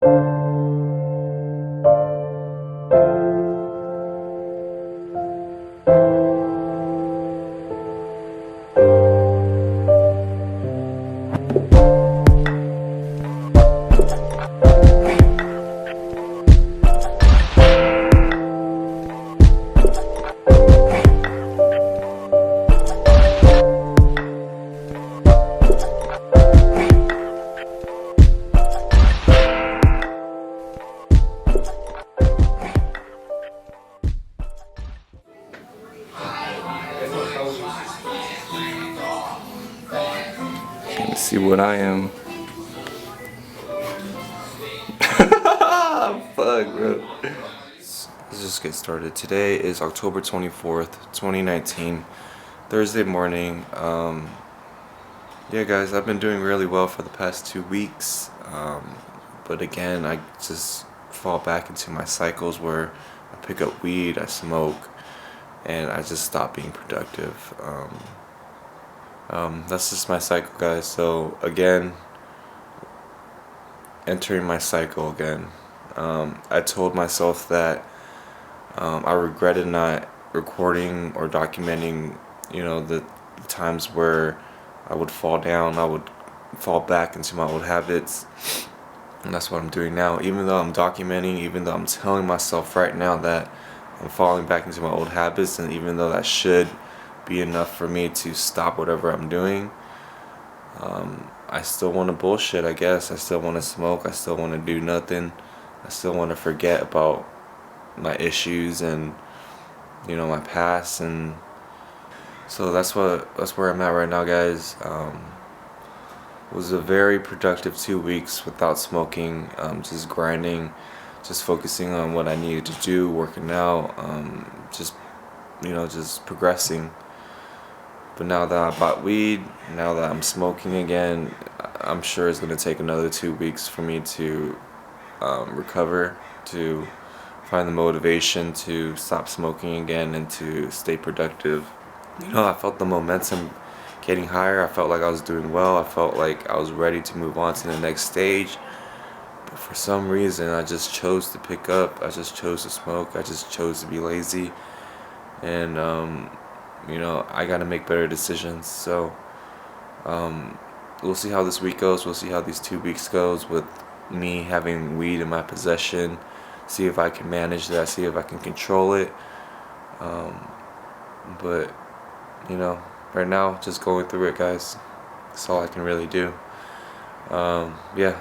Let's see what I am. Fuck, bro. Let's just get started. Today is October 24th, 2019, Thursday morning. Yeah, guys, I've been doing really well for the past 2 weeks. But again, I just fall back into my cycles where I pick up weed, I smoke, and I just stop being productive. That's just my cycle, guys. So again, entering my cycle again. I told myself that I regretted not recording or documenting, the times where I would fall down, I would fall back into my old habits. And that's what I'm doing now. Even though I'm documenting, even though I'm telling myself right now that I'm falling back into my old habits, and even though that should be enough for me to stop whatever I'm doing, I still want to bullshit, I guess. I still want to smoke. I still want to do nothing. I still want to forget about my issues and, my past. And so that's where I'm at right now, guys. It was a very productive 2 weeks without smoking, just grinding, just focusing on what I needed to do, working out, just progressing. But now that I bought weed, now that I'm smoking again, I'm sure it's going to take another 2 weeks for me to recover, to find the motivation to stop smoking again and to stay productive. I felt the momentum getting higher. I felt like I was doing well. I felt like I was ready to move on to the next stage. But for some reason, I just chose to pick up. I just chose to smoke. I just chose to be lazy. And, I got to make better decisions. So, we'll see how this week goes. We'll see how these 2 weeks goes with me having weed in my possession. See if I can manage that. See if I can control it. But, right now, just going through it, guys. That's all I can really do. Yeah,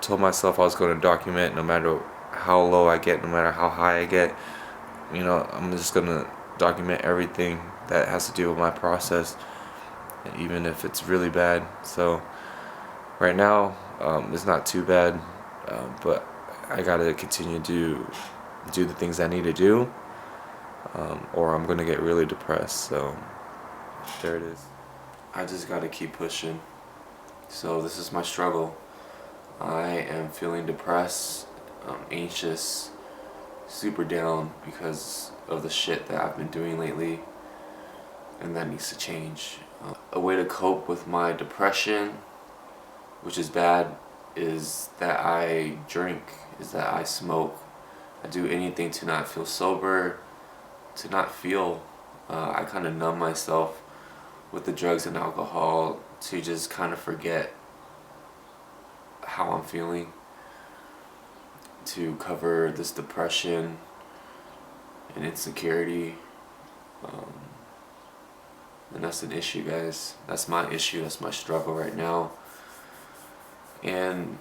told myself I was going to document no matter how low I get, no matter how high I get. I'm just going to document everything that has to do with my process, even if it's really bad. So right now, it's not too bad, but I got to continue to do the things I need to do, or I'm going to get really depressed. So there it is. I just got to keep pushing. So this is my struggle. I am feeling depressed, anxious, super down because of the shit that I've been doing lately, and that needs to change. A way to cope with my depression, which is bad, is that I drink, is that I smoke. I do anything to not feel sober, to not feel. I kind of numb myself with the drugs and alcohol to just kind of forget how I'm feeling, to cover this depression and insecurity. And that's an issue, guys. That's my issue. That's my struggle right now. And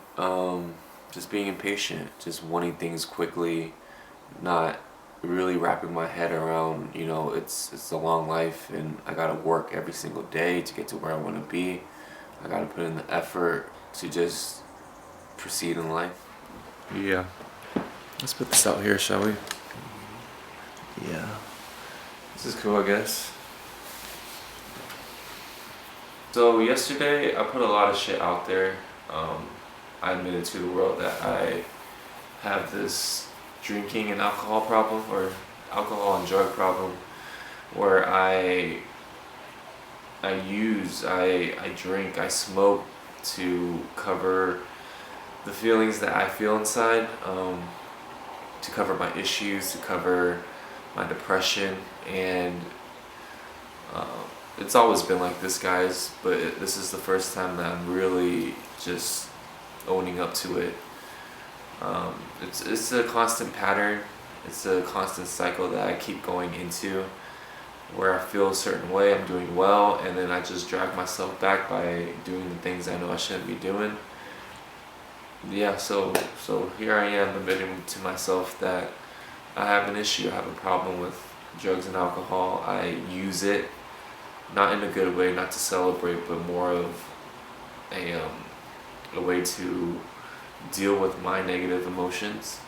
just being impatient, just wanting things quickly, not really wrapping my head around, it's a long life, and I gotta work every single day to get to where I want to be. I gotta put in the effort to just proceed in life. Yeah. Let's put this out here, shall we? Yeah. This is cool, I guess. So yesterday, I put a lot of shit out there. I admitted to the world that I have this drinking and alcohol problem, or alcohol and drug problem, where I drink, I smoke to cover the feelings that I feel inside, to cover my issues, to cover my depression, and it's always been like this, guys, but this is the first time that I'm really just owning up to it. It's a constant pattern, it's a constant cycle that I keep going into, where I feel a certain way, I'm doing well, and then I just drag myself back by doing the things I know I shouldn't be doing. Yeah, so here I am admitting to myself that I have an issue, I have a problem with drugs and alcohol. I use it, not in a good way, not to celebrate, but more of a way to deal with my negative emotions.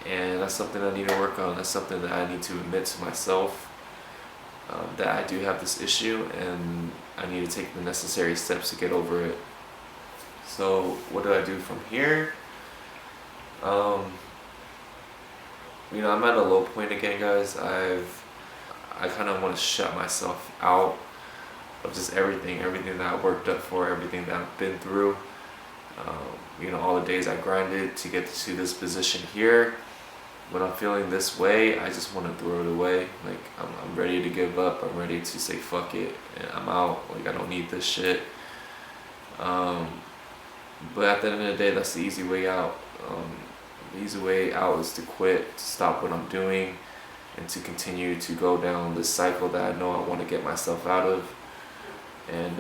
And that's something I need to work on. That's something that I need to admit to myself, that I do have this issue, and I need to take the necessary steps to get over it. So what do I do from here? I'm at a low point again, guys. I kind of want to shut myself out of just everything that I worked up for, everything that I've been through. All the days I grinded to get to this position here. When I'm feeling this way, I just want to throw it away. Like, I'm ready to give up. I'm ready to say fuck it, and I'm out. Like, I don't need this shit. But at the end of the day, that's the easy way out. The easy way out is to quit, to stop what I'm doing, and to continue to go down this cycle that I know I want to get myself out of. And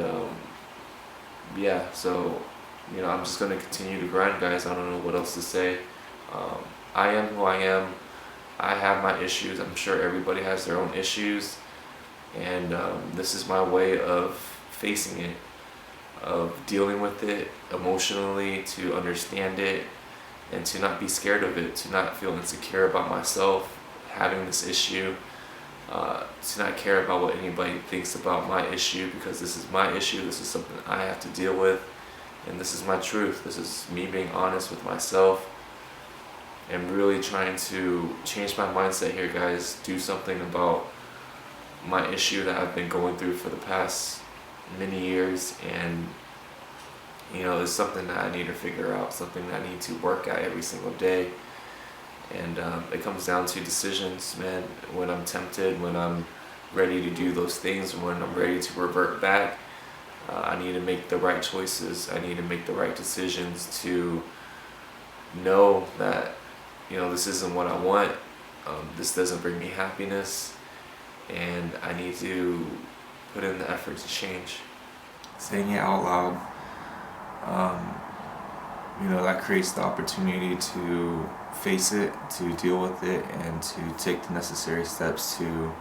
so I'm just gonna continue to grind, guys. I don't know what else to say. I am who I am. I have my issues. I'm sure everybody has their own issues, and this is my way of facing it, of dealing with it emotionally, to understand it, and to not be scared of it, to not feel insecure about myself having this issue, to not care about what anybody thinks about my issue, because this is my issue. This is something I have to deal with, and this is my truth. This is me being honest with myself and really trying to change my mindset here, guys. Do something about my issue that I've been going through for the past many years, and it's something that I need to figure out, something that I need to work at every single day. And it comes down to decisions, man. When I'm tempted, when I'm ready to do those things, when I'm ready to revert back, I need to make the right choices. I need to make the right decisions to know that this isn't what I want. This doesn't bring me happiness, and I need to put in the effort to change. Saying it out loud, that creates the opportunity to face it, to deal with it, and to take the necessary steps to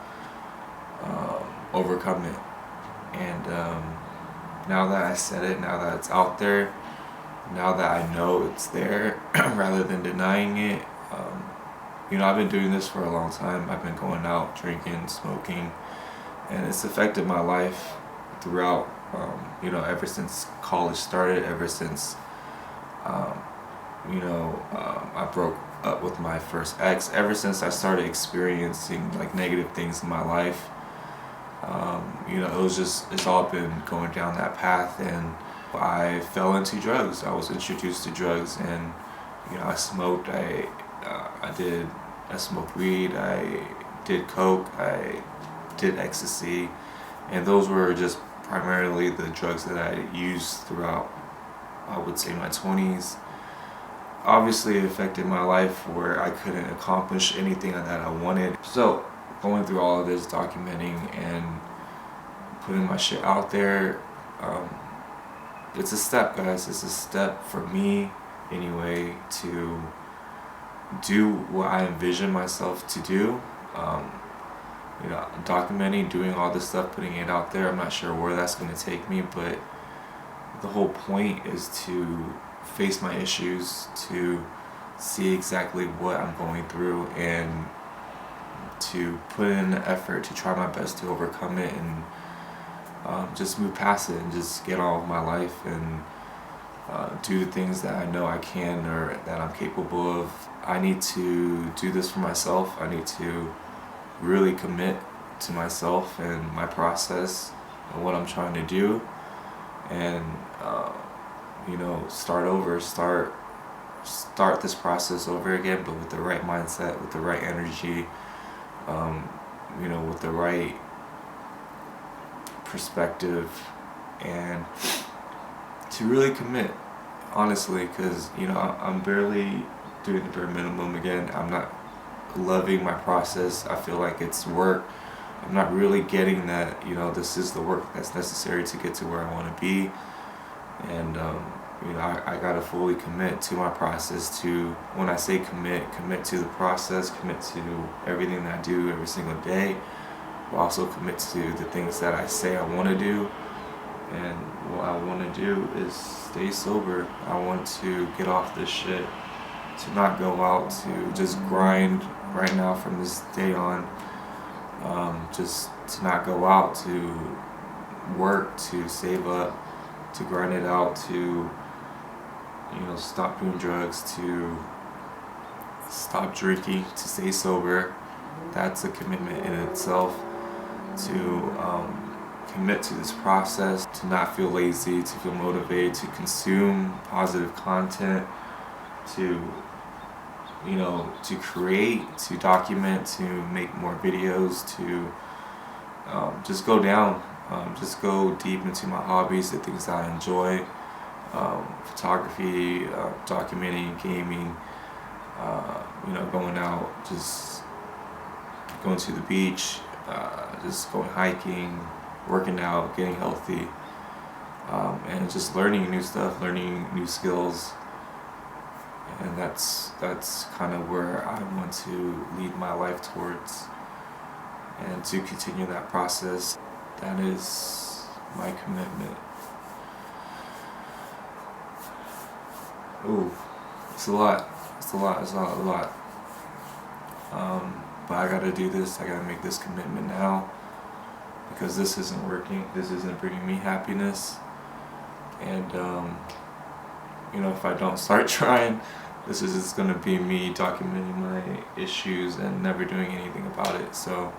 overcome it. And now that I said it, now that it's out there, now that I know it's there, rather than denying it, I've been doing this for a long time. I've been going out, drinking, smoking, and it's affected my life throughout, ever since college started, ever since, I broke up with my first ex, ever since I started experiencing like negative things in my life. It's all been going down that path, and I fell into drugs. I was introduced to drugs, and I smoked. I smoked weed. I did coke. I did ecstasy, and those were just primarily the drugs that I used throughout, I would say, my 20s. Obviously, it affected my life where I couldn't accomplish anything that I wanted. So, going through all of this, documenting and putting my shit out there, it's a step, guys. It's a step for me, anyway, to do what I envision myself to do. Documenting, doing all this stuff, putting it out there. I'm not sure where that's going to take me, but the whole point is to face my issues, to see exactly what I'm going through, and to put in the effort to try my best to overcome it, and just move past it, and just get on with my life, and do the things that I know I can, or that I'm capable of. I need to do this for myself. I need to really commit to myself and my process and what I'm trying to do, and start over, start this process over again, but with the right mindset, with the right energy, with the right perspective, and to really commit, honestly, because I'm barely doing the bare minimum again. I'm not loving my process. I feel like it's work. I'm not really getting that this is the work that's necessary to get to where I want to be. And I gotta fully commit to my process. To when I say commit to the process, commit to everything that I do every single day, but also commit to the things that I say I want to do. And what I want to do is stay sober. I want to get off this shit, to not go out, to just grind right now from this day on. Just to not go out, to work, to save up, to grind it out, to stop doing drugs, to stop drinking, to stay sober. That's a commitment in itself. To commit to this process, to not feel lazy, to feel motivated, to consume positive content, to to create, to document, to make more videos, to just go down, just go deep into my hobbies, the things that I enjoy, photography, documenting, gaming, going out, just going to the beach, just going hiking, working out, getting healthy, and just learning new stuff, learning new skills. And that's kind of where I want to lead my life towards, and to continue that process. That is my commitment. Ooh, it's a lot. It's a lot. But I gotta do this. I gotta make this commitment now, because this isn't working. This isn't bringing me happiness. And if I don't start trying, this is just gonna be me documenting my issues and never doing anything about it. So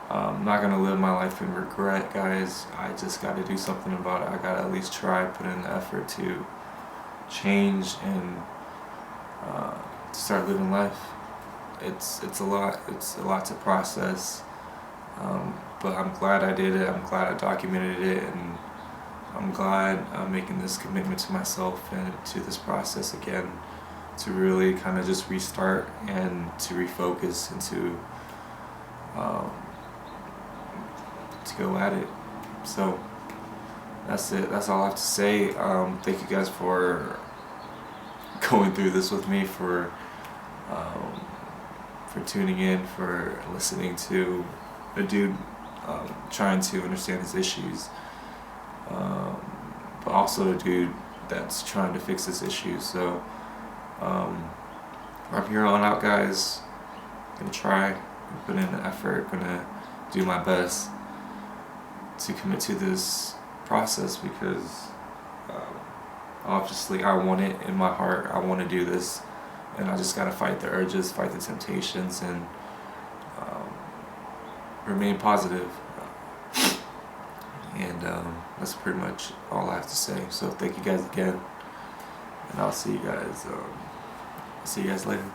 I'm not gonna live my life in regret, guys. I just gotta do something about it. I gotta at least try, put in the effort to change and to start living life. It's a lot. It's a lot to process. But I'm glad I did it. I'm glad I documented it, and I'm glad I'm making this commitment to myself and to this process again, to really kind of just restart and to refocus and to go at it. So that's it. That's all I have to say. Thank you guys for going through this with me, for tuning in, for listening to a dude trying to understand his issues, but also a dude that's trying to fix his issues. So from here on out, guys, gonna try, put in the effort, gonna do my best to commit to this process, because obviously I want it in my heart. I want to do this, and I just gotta fight the urges, fight the temptations, and remain positive. And that's pretty much all I have to say. So thank you guys again, and I'll see you guys later.